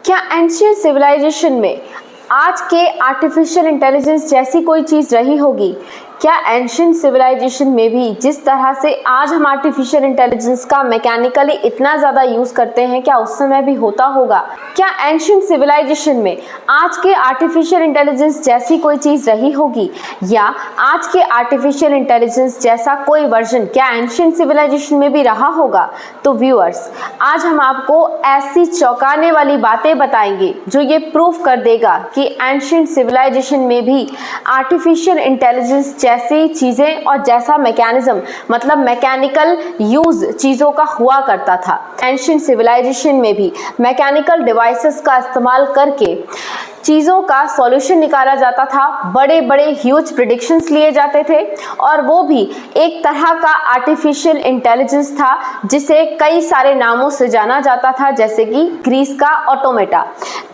क्या ancient civilisation में आज के आर्टिफिशियल इंटेलिजेंस जैसी कोई चीज़ रही होगी? क्या एंशियंट सिविलाइजेशन में भी जिस तरह से आज हम आर्टिफिशियल इंटेलिजेंस का मैकेनिकली इतना ज़्यादा यूज़ करते हैं, क्या उस समय भी होता होगा? क्या एंशियंट सिविलाइजेशन में आज के आर्टिफिशियल इंटेलिजेंस जैसी कोई चीज़ रही होगी, या आज के आर्टिफिशियल इंटेलिजेंस जैसा कोई वर्जन क्या एंशियंट सिविलाइजेशन में भी रहा होगा? तो व्यूअर्स, आज हम आपको ऐसी चौंकाने वाली बातें बताएंगे जो ये प्रूफ कर देगा कि एंशियंट सिविलाइजेशन में भी आर्टिफिशियल इंटेलिजेंस जैसी चीजें और जैसा मैकेनिज्म, मतलब मैकेनिकल यूज चीजों का हुआ करता था। एंशियंट सिविलाइजेशन में भी मैकेनिकल डिवाइसेस का इस्तेमाल करके चीज़ों का सॉल्यूशन निकाला जाता था, बड़े बड़े ह्यूज प्रिडिक्शंस लिए जाते थे, और वो भी एक तरह का आर्टिफिशियल इंटेलिजेंस था जिसे कई सारे नामों से जाना जाता था, जैसे कि ग्रीस का ऑटोमेटा।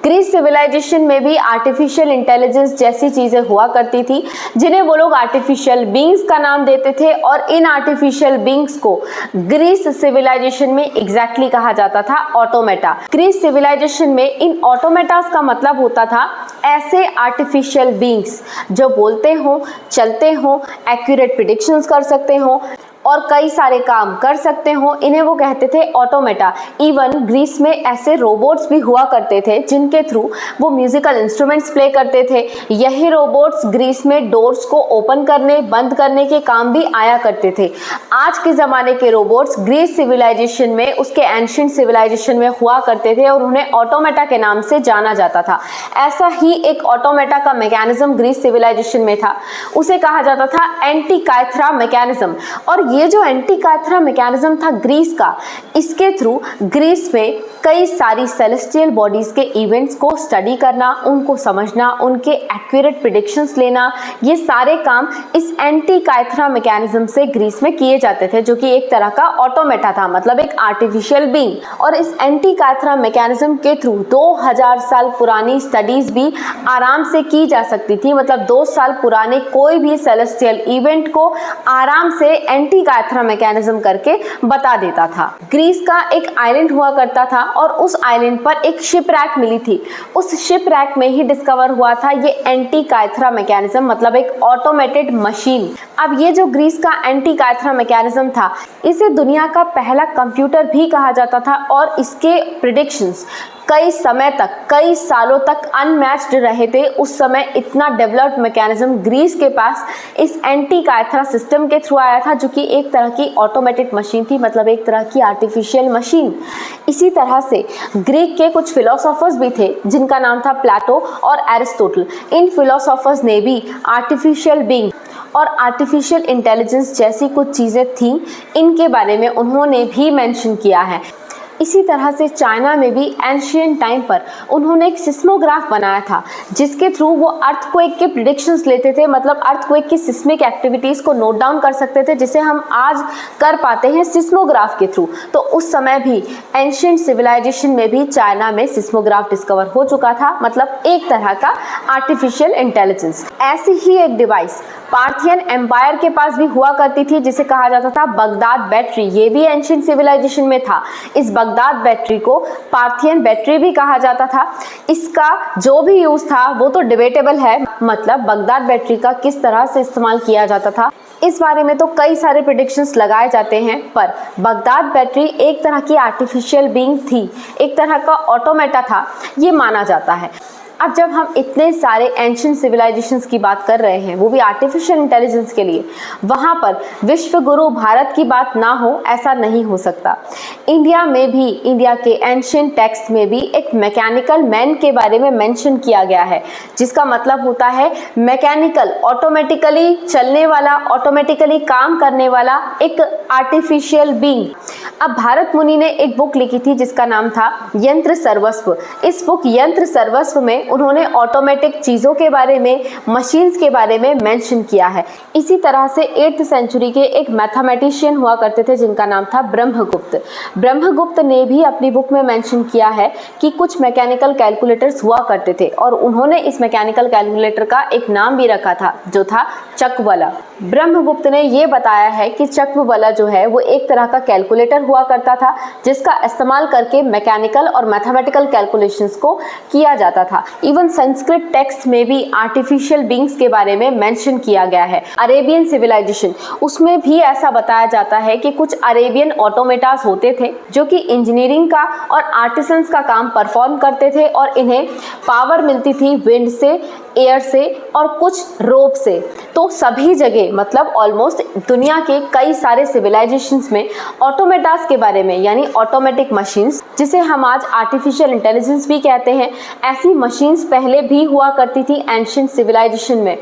ग्रीस सिविलाइजेशन में भी आर्टिफिशियल इंटेलिजेंस जैसी चीज़ें हुआ करती थी जिन्हें वो लोग आर्टिफिशियल बींग्स का नाम देते थे, और इन आर्टिफिशियल बींग्स को ग्रीस सिविलाइजेशन में एग्जैक्टली कहा जाता था ऑटोमेटा। ग्रीस सिविलाइजेशन में इन ऑटोमेटास का मतलब होता था ऐसे आर्टिफिशियल बींग्स जो बोलते हो, चलते हो, एक्यूरेट प्रिडिक्शंस कर सकते हो और कई सारे काम कर सकते हो, इन्हें वो कहते थे ऑटोमेटा। इवन ग्रीस में ऐसे रोबोट्स भी हुआ करते थे जिनके थ्रू वो म्यूजिकल इंस्ट्रूमेंट्स प्ले करते थे। यही रोबोट्स ग्रीस में डोर्स को ओपन करने, बंद करने के काम भी आया करते थे। आज के ज़माने के रोबोट्स ग्रीस सिविलाइजेशन में, उसके एंशियंट सिविलाइजेशन में हुआ करते थे और उन्हें ऑटोमेटा के नाम से जाना जाता था। ऐसा ही एक ऑटोमेटा का मैकेनिज्म ग्रीस सिविलाइजेशन में था, उसे कहा जाता था एंटीकाइथरा मैकेनिज्म। और ये जो एंटीकाइथरा मैकेनिज्म था ग्रीस का, इसके थ्रू ग्रीस में कई सारी सेलेस्टियल बॉडीज के इवेंट्स को स्टडी करना, उनको समझना, उनके एक्यूरेट प्रिडिक्शंस लेना, ये सारे काम इस एंटीकाइथरा मैकेनिज्म से ग्रीस में किए जाते थे, जो कि एक तरह का ऑटोमेटा था, मतलब एक आर्टिफिशियल बीइंग। और इस एंटीकाइथरा मैकेनिज्म के थ्रू 2000 साल पुरानी स्टडीज भी आराम से की जा सकती थी, मतलब 2 साल पुराने कोई भी सेलेस्टियल इवेंट को आराम से एंटीकाइथरा मैकेनिज्म करके बता देता था। ग्रीस का एक आइलैंड हुआ करता था और उस आइलैंड पर एक शिपरैक मिली थी। उस शिपरैक में ही डिस्कवर हुआ था ये एंटीकाइथरा मैकेनिज्म, मतलब एक ऑटोमेटेड मशीन। अब ये जो ग्रीस का एंटीकाइथरा मैकेनिज्म था, इसे दुनिया का पहला कंप्यूटर भी कहा जाता था, और इसके प्रिडिक्शंस कई समय तक, कई सालों तक अनमैच्ड रहे थे। उस समय इतना डेवलप्ड मैकेनिज्म ग्रीस के पास इस एंटीकाइथरा सिस्टम के थ्रू आया था, जो कि एक तरह की ऑटोमेटेड मशीन थी, मतलब एक तरह की आर्टिफिशियल मशीन। इसी तरह से ग्रीक के कुछ फिलोसोफर्स भी थे जिनका नाम था प्लेटो और एरिस्टोटल। इन फिलोसोफर्स ने भी आर्टिफिशियल बीइंग और आर्टिफिशियल इंटेलिजेंस जैसी कुछ चीज़ें थीं, इनके बारे में उन्होंने भी मेंशन किया है। इसी तरह से चाइना में भी एंशियंट टाइम पर उन्होंने एक सिस्मोग्राफ बनाया था, जिसके थ्रू वो अर्थक्वेक के प्रिडिक्शंस लेते थे, मतलब अर्थक्वेक की सिस्मिक एक्टिविटीज़ को नोट डाउन कर सकते थे, जिसे हम आज कर पाते हैं सिस्मोग्राफ के थ्रू। तो उस समय भी एंशियंट सिविलाइजेशन में भी चाइना में सिस्मोग्राफ डिस्कवर हो चुका था, मतलब एक तरह का आर्टिफिशियल इंटेलिजेंस। ऐसी ही एक डिवाइस पार्थियन एम्पायर के पास भी हुआ करती थी, जिसे कहा जाता था बगदाद बैटरी। ये भी एंशियंट सिविलाइजेशन में था। इस बगदाद बैटरी को पार्थियन बैटरी भी कहा जाता था। इसका जो भी यूज था वो तो डिबेटेबल है, मतलब बगदाद बैटरी का किस तरह से इस्तेमाल किया जाता था इस बारे में तो कई सारे प्रेडिक्शंस लगाए जाते हैं, पर बगदाद बैटरी एक तरह की आर्टिफिशियल बीइंग थी, एक तरह का ऑटोमेटा था, ये माना जाता है। अब जब हम इतने सारे एंशियंट सिविलाइजेशंस की बात कर रहे हैं, वो भी आर्टिफिशियल इंटेलिजेंस के लिए, वहाँ पर विश्व गुरु भारत की बात ना हो, ऐसा नहीं हो सकता। इंडिया में भी, इंडिया के एंशियंट टेक्स्ट में भी एक मैकेनिकल मैन के बारे में मेंशन किया गया है, जिसका मतलब होता है मैकेनिकल, ऑटोमेटिकली चलने वाला, ऑटोमेटिकली काम करने वाला एक आर्टिफिशियल बीइंग। अब भारत मुनि ने एक बुक लिखी थी जिसका नाम था यंत्र सर्वस्व। इस बुक यंत्र सर्वस्व में उन्होंने ऑटोमेटिक चीज़ों के बारे में, मशीन्स के बारे में मेंशन किया है। इसी तरह से 8th सेंचुरी के एक मैथमेटिशियन हुआ करते थे जिनका नाम था ब्रह्मगुप्त। ब्रह्मगुप्त ने भी अपनी बुक में मेंशन किया है कि कुछ मैकेनिकल कैलकुलेटर्स हुआ करते थे, और उन्होंने इस मैकेनिकल कैलकुलेटर का एक नाम भी रखा था जो था चकवाला। ब्रह्मगुप्त ने ये बताया है कि चक्रबला जो है वो एक तरह का कैलकुलेटर हुआ करता था जिसका इस्तेमाल करके मैकेनिकल और मैथमेटिकल कैलकुलेशंस को किया जाता था। इवन संस्कृत टेक्स्ट में भी आर्टिफिशियल बीइंग्स के बारे में मेंशन किया गया है। अरेबियन सिविलाइजेशन, उसमें भी ऐसा बताया जाता है कि कुछ अरेबियन ऑटोमेटास होते थे जो कि इंजीनियरिंग का और आर्टिसंस का काम परफॉर्म करते थे और इन्हें पावर मिलती थी विंड से, एयर से और कुछ रोप से। तो सभी जगह मतलब ऑलमोस्ट दुनिया के कई सारे सिविलाइजेशंस में ऑटोमेटास के बारे में यानी ऑटोमेटिक मशीन्स, जिसे हम आज आर्टिफिशियल इंटेलिजेंस भी कहते हैं, ऐसी मशीन्स पहले भी हुआ करती थी एंशिएंट सिविलाइजेशन में।